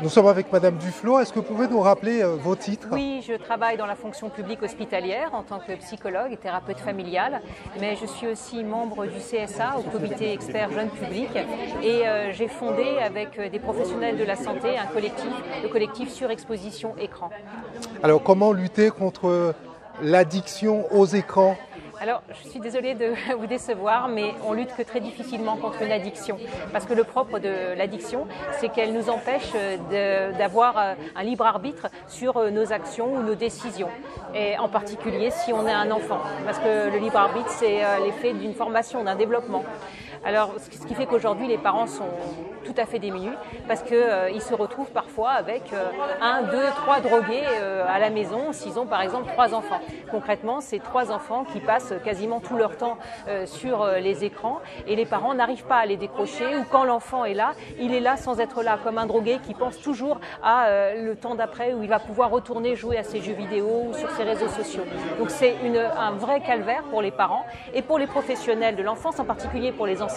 Nous sommes avec Madame Duflo. Est-ce que vous pouvez nous rappeler vos titres? Oui, je travaille dans la fonction publique hospitalière en tant que psychologue et thérapeute familial, mais je suis aussi membre du CSA, au comité expert jeune public, et j'ai fondé avec des professionnels de la santé un collectif, le collectif Surexposition Écran. Alors comment lutter contre l'addiction aux écrans? Alors, je suis désolée de vous décevoir, mais on lutte que très difficilement contre une addiction. Parce que le propre de l'addiction, c'est qu'elle nous empêche d'avoir un libre arbitre sur nos actions ou nos décisions. Et en particulier si on est un enfant. Parce que le libre arbitre, c'est l'effet d'une formation, d'un développement. Alors, ce qui fait qu'aujourd'hui, les parents sont tout à fait démunis parce qu'ils se retrouvent parfois avec 1, 2, 3 drogués à la maison s'ils ont par exemple 3 enfants. Concrètement, c'est 3 enfants qui passent quasiment tout leur temps sur les écrans et les parents n'arrivent pas à les décrocher, ou quand l'enfant est là, il est là sans être là, comme un drogué qui pense toujours à le temps d'après où il va pouvoir retourner jouer à ses jeux vidéo ou sur ses réseaux sociaux. Donc c'est un vrai calvaire pour les parents et pour les professionnels de l'enfance, en particulier pour les enseignants.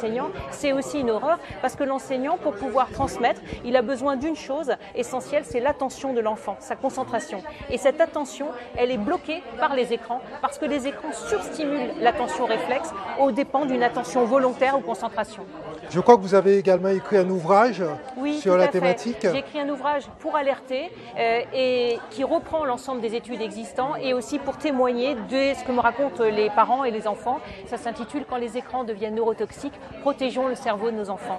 C'est aussi une horreur parce que l'enseignant, pour pouvoir transmettre, il a besoin d'une chose essentielle, c'est l'attention de l'enfant, sa concentration. Et cette attention, elle est bloquée par les écrans parce que les écrans surstimulent l'attention réflexe aux dépens d'une attention volontaire ou concentration. Je crois que vous avez également écrit un ouvrage sur la thématique. J'ai écrit un ouvrage pour alerter et qui reprend l'ensemble des études existantes et aussi pour témoigner de ce que me racontent les parents et les enfants. Ça s'intitule « Quand les écrans deviennent neurotoxiques, protégeons le cerveau de nos enfants ».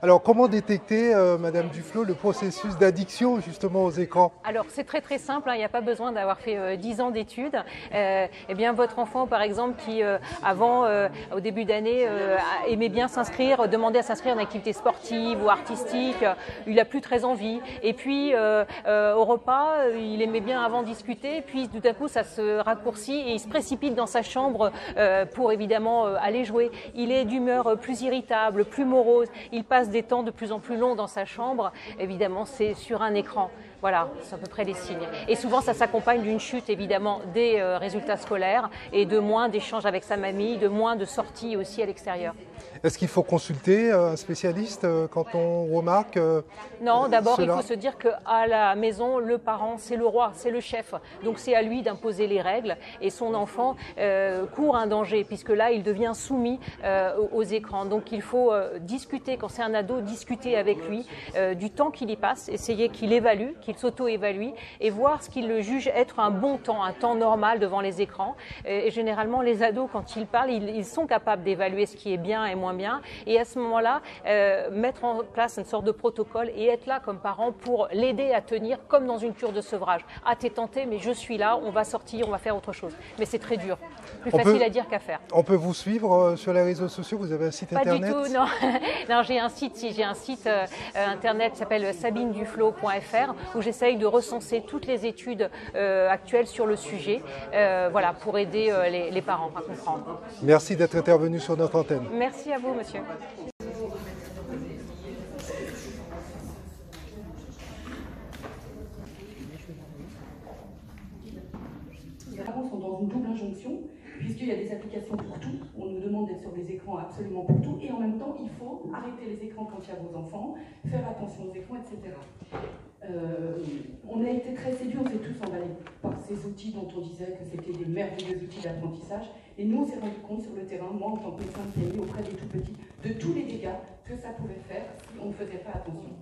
Alors comment détecter, Madame Duflo, le processus d'addiction justement aux écrans? Alors c'est très très simple, il n'y a pas besoin d'avoir fait 10 ans d'études. Eh bien votre enfant par exemple qui avant, au début d'année, aimait bien s'inscrire, demandait à s'inscrire en activité sportive ou artistique, il n'a plus très envie. Et puis au repas, il aimait bien avant discuter, et puis tout à coup ça se raccourcit et il se précipite dans sa chambre pour évidemment aller jouer. Il est d'humeur plus irritable, plus morose, il passe des temps de plus en plus longs dans sa chambre. Évidemment, c'est sur un écran. Voilà, c'est à peu près les signes. Et souvent, ça s'accompagne d'une chute, évidemment, des résultats scolaires et de moins d'échanges avec sa mamie, de moins de sorties aussi à l'extérieur. Est-ce qu'il faut consulter un spécialiste quand on remarque Non, d'abord, cela? il faut se dire qu'à la maison, le parent, c'est le roi, c'est le chef. Donc, c'est à lui d'imposer les règles et son enfant court un danger puisque là, il devient soumis aux écrans. Donc, il faut discuter, quand c'est un ado, discuter avec lui du temps qu'il y passe, essayer qu'il évalue, qu'il s'auto-évalue et voir ce qu'il le juge être un bon temps, un temps normal devant les écrans. Et généralement, les ados, quand ils parlent, ils sont capables d'évaluer ce qui est bien et moins bien. Et à ce moment-là, mettre en place une sorte de protocole et être là comme parent pour l'aider à tenir comme dans une cure de sevrage. Ah, t'es tenté, mais je suis là, on va sortir, on va faire autre chose. Mais c'est très dur. Plus facile à dire qu'à faire. On peut vous suivre sur les réseaux sociaux? Vous avez un site internet? Pas du tout, non. Non, j'ai un site, internet qui s'appelle sabineduflo.fr où j'essaye de recenser toutes les études actuelles sur le sujet, voilà, pour aider les parents à comprendre. Merci d'être intervenu sur notre antenne. Merci à vous, monsieur. Les parents sont dans une double injonction, puisqu'il y a des applications pour tout. On nous demande d'être sur les écrans absolument pour tout, et en même temps, il faut arrêter les écrans quand il y a vos enfants, faire attention aux écrans, etc. On a été très séduits, on s'est tous emballés par ces outils dont on disait que c'était des merveilleux outils d'apprentissage. Et nous, on s'est rendu compte sur le terrain, moi en tant que médecin de famille, auprès des tout petits, de tous les dégâts que ça pouvait faire si on ne faisait pas attention.